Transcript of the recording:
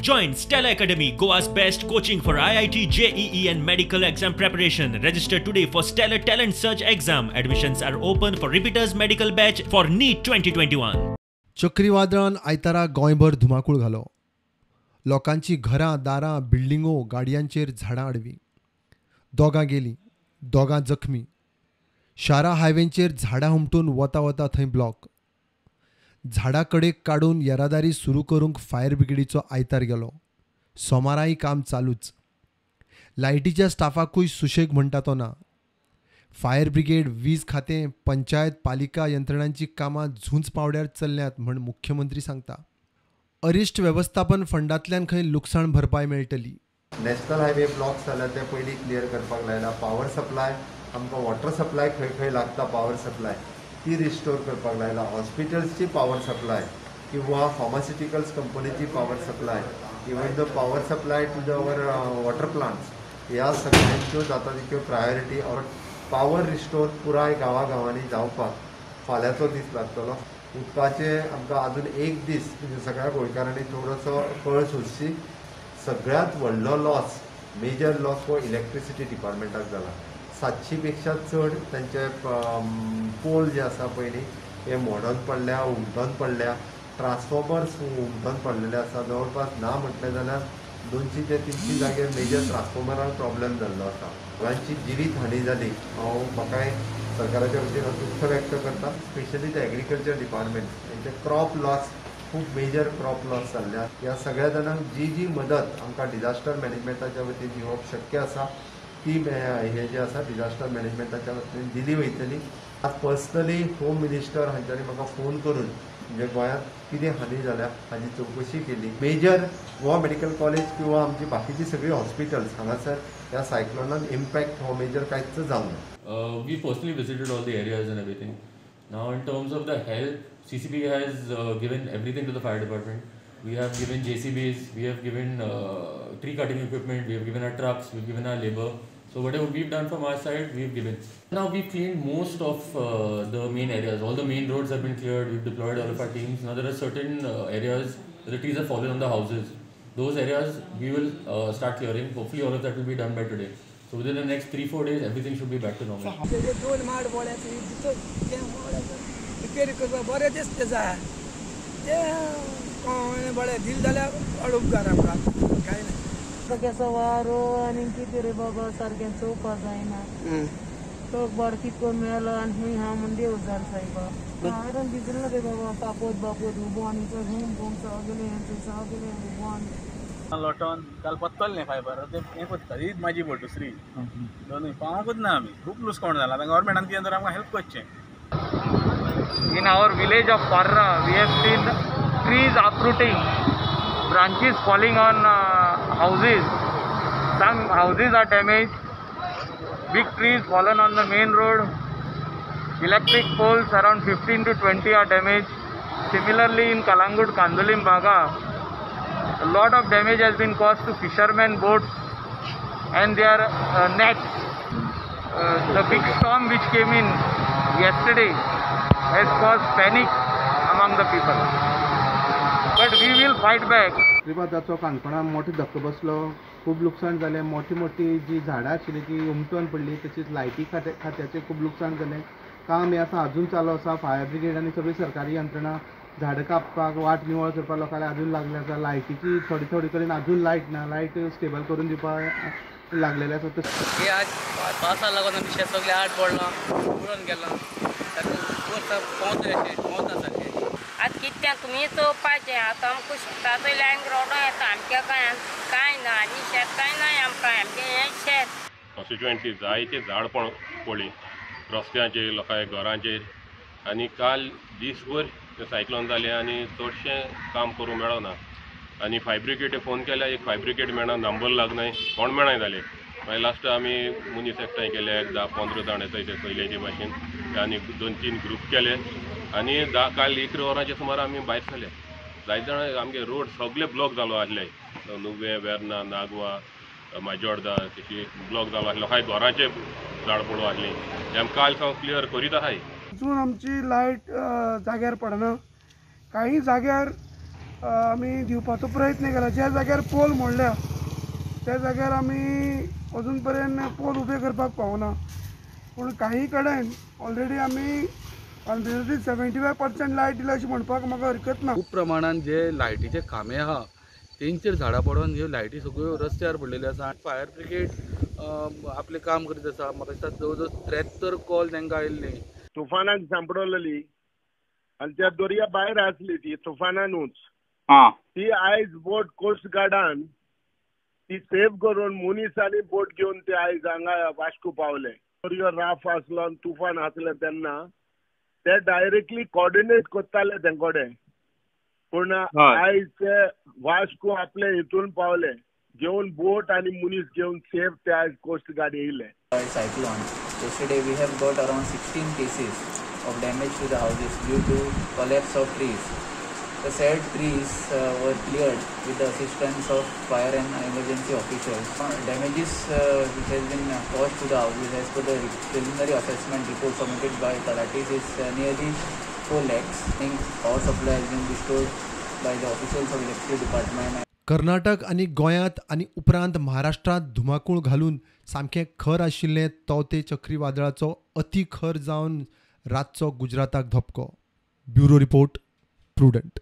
Join Stella Academy, Goa's best coaching for IIT, JEE and medical exam preparation. Register today for Stellar Talent Search exam. Admissions are open for repeaters medical batch for NEET 2021. चक्रीवादळान आयतारा गोंयभर धुमाकूळ घालो. लोकांची घरां, दारां, बिल्डिंगो, गाडयांचेर झाडां आडवी. दोगां गेलीं, दोगां जखमी. शारा हायवेंचेर झाडां हुमटून वता वता थंय ब्लॉक. झाडां कडेक काडून येरादारी सुरू करूंक फायर ब्रिगेडीचो आयतार गेलो. सोमाराय काम चालूच. लायटीच्या स्टाफाकूय सुशेग म्हणटा तो ना. फायर ब्रिगेड, वीज खातें, पंचायत, पालिका यंत्रणांची कामां झुंज पावड्यार चल्ल्यांत म्हण मुख्यमंत्री सांगता. अरिश्ट वेवस्थापन फंडांतल्यान खंय लुकसाण भरपाय मेळटली. नॅशनल हायवे ब्लॉक्स जाल्यार ते पयलीं क्लियर करपाक लायला. पावर सप्लाय आमकां वॉटर सप्लाय खंय खंय लागता पावर सप्लाय ती रिस्टोर करपाक लायला. हॉस्पिटल्सची पावर सप्लाय किंवा फार्मास्युटिकल्स कंपनीची power supply, even the power supply to the our water plants, ह्या सगळ्यांच्यो जाता तितल्यो प्रायोरिटी और पावर रिस्टोर पुराय गांवांनी जावपाक फाल्यांचो दीस लागतलो. उदकाचे आमकां अजून एक दीस म्हणजे सगळ्या गोंयकारांनी थोडोसो कळ सोंसची. सगळ्यात व्हडलो लॉस, मेजर लॉस हो इलेक्ट्रिसिटी डिपार्टमेंटाक जाला. 700 पेक्षा चड तांचे पोल जे आसा पयलीं हे मोडोन पडल्या, हुमटोन पडल्या. ट्रान्सफॉर्मर्स हुमटोन पडलेले आसा. जवळपास ना म्हटलें जाल्यार 200 ते 300 जाग्यार मेजर ट्रान्सफॉर्मराक प्रॉब्लेम जाल्लो आसा. सगळ्यांची जिवीत हानी जाली. हांव म्हाकाय सरकाराच्या वतीन दुख्ख व्यक्त करता. स्पेशली ते एग्रीकल्चर डिपार्टमेंट तेंचे क्रॉप लॉस, खूब मेजर क्रॉप लॉस जाल्ल्या. ह्या सगळ्या जाणांक जी मदत आमकां डिजास्टर मॅनेजमेंटाच्या वतीन दिवप शक्य आसा ती हे जे आसा डिजास्टर मॅनेजमेंटाच्या वतीन दिली वयतली. आज पर्सनली होम मिनिस्टर हांच्यांनी म्हाका फोन करून म्हणजे गोंयांत कितें हानी जाल्या हाची चवकशी केली. मेजर गोवा मेडिकल कॉलेज किंवा आमची बाकीची सगळी हॉस्पिटल्स हांगासर ह्या सायक्लोनान इम्पॅक्ट हो मेजर कांयच जावंक ना. We personally visited all the areas and everything. Now in terms of the help, CCB has given everything to the fire department. We have given JCBs, we have given tree cutting equipment, we have given our trucks, we have given our labor. So whatever we've done from our side, we've given. Now we've cleaned most of the main areas. All the main roads have been cleared. We've deployed all of our teams. Now there are certain areas where the trees have fallen on the houses. Those areas we will start clearing. Hopefully all of that will be done by today. So within the next 3-4 days, everything should be back to normal. सगळ्याचा वारो आणि किती रे बाबा सारख्यांचं उपास जायना. तो बार कितकोन मेला आणि हा म्हण देव जाण साहेबा आयरन दिसलं रे बाबा. बापोत उबो आणि घूम घूम सगळे उबो आणि लोटोन काल पत्तल नाही फायबर ते हें कोत्ता हीच म्हाजी बोट दुसरी दोनूय पावूंकूच ना आमी. खूब लुसकावण जाला. आतां गव्हर्मेंटान कितें तर आमकां हेल्प करचें. In our village of Parra, we have seen trees uprooting, branches falling on houses. Some houses are damaged. Big trees fallen on the main road. Electric poles around 15 to 20 are damaged. Similarly, in Kalangut, Kandolim Baga, a lot of damage has been caused to fishermen boats and their nets. The big storm which came in yesterday has caused panic among the people. But we will fight back. चक्रीवादळाचो काणकोणां मोठो धक्को बसलो. खूब लुकसाण जालें. मोठी जी झाडां आशिल्लीं ती उमटोन पडली. तशीच लायटी खात्याचें खूब लुकसाण जालें. काम हें आतां अजून चालू आसा. फायर ब्रिगेड आनी सगळी सरकारी यंत्रणा झाडां कापपाक, वाट निवळ करपाक लोकांक अजून लागले आसा. लायटीची थोडी कडेन अजून लायट ना. लायट स्टेबल करून दिवपाक लागलेले आसा. हे आज पावसा लागून आमी शेत सगळें आड पडलां, उडोवन गेलां. पावता सारकें आज कित्याक तुमी चोवपाचें. आतां आमकां शेताचो लँग रोडो येता. आमच्या कांय ना आनी शेत कांय ना आमकां. आमचें हें शेत. कॉन्स्टिट्युएंटली जायते झाड पण पडली रस्त्याचेर, लोकांच्या घरांचेर. आनी काल दिसभर सायक्लोन जालें आनी चडशें काम करूंक मेळना. आनी फायर ब्रिगेडे फोन केल्यार एक फायर ब्रिगेड मेळना, नंबर लागनाय, कोण मेळनाय जालें. मागीर लास्ट आमी मनीस एकठांय केले. 10-15 जाण येताय ते पयलेचे भाशेन. आनी 2-3 ग्रूप केले आनी काल 1 वरांचे सुमार आमी भायर सरले. जायते जाणां आमगे रोड सगळे ब्लॉक जालो आसले. नुवें, वेर्ना, नागवा, माजोर्डा तशी ब्लॉक जालो आसलो. लोकांच्या घरांचे झाड पडूं आसलीं. ते आमी काल सावन क्लियर करीत आहाय. अजून आमची लायट जाग्यार पडना. काही जाग्यार आमी दिवपाचो प्रयत्न केला. ज्या जाग्यार पोल मोडल्या त्या जाग्यार आमी अजून पर्यंत पोल उबे करपाक पावना. पूण काही कडेन ऑलरेडी आमी 75% लायट दिल्या अशें म्हणपाक म्हाका हरकत ना. खूब प्रमाणात जे लायटीचे खांबे आहा तेंचेर झाडां पडून ह्यो लायटी सगळ्यो रस्त्यार पडलेल्यो आसा. फायर ब्रिगेड आपलें काम करीत आसा. म्हाका दिसता जवळ जवळ 73 कॉल तांकां आयिल्ले. तुफानाक सांपडलेली आनी त्या दर्या भायर आसली ती तुफानानूच. ती आयज बोट कोस्ट गार्डान ती सेव करून मनीस आनी बोट घेवन ते आयज हांगा वास्को पावले. दर्यो राफ आसलो आनी तुफान आसलें तेन्ना ते डायरेक्टली कॉर्डिनेट करताले तेंकोडे. पूण आयज ते वास्को आपले हितून पावले घेवन बोट आनी मनीस घेवन सेफ ते आयज कोस्ट गार्ड येयले. Cyclone. Yesterday we have got around 16 cases of damage to the houses due to collapse of trees. The said trees were cleared with the assistance of fire and emergency officials. Damages which has been caused to the houses as per the preliminary assessment report submitted by Talatis is nearly 4 lakhs. Power supply has been restored by the officials of electricity department. Karnataka आनी गोंयांत आनी उपरांत महाराष्ट्रांत धुमाकूळ घालून सामकें खर आशिल्लें तौते चक्रीवादळाचो अति खर जावन रातचो गुजराताक धपको. Bureau report prudent.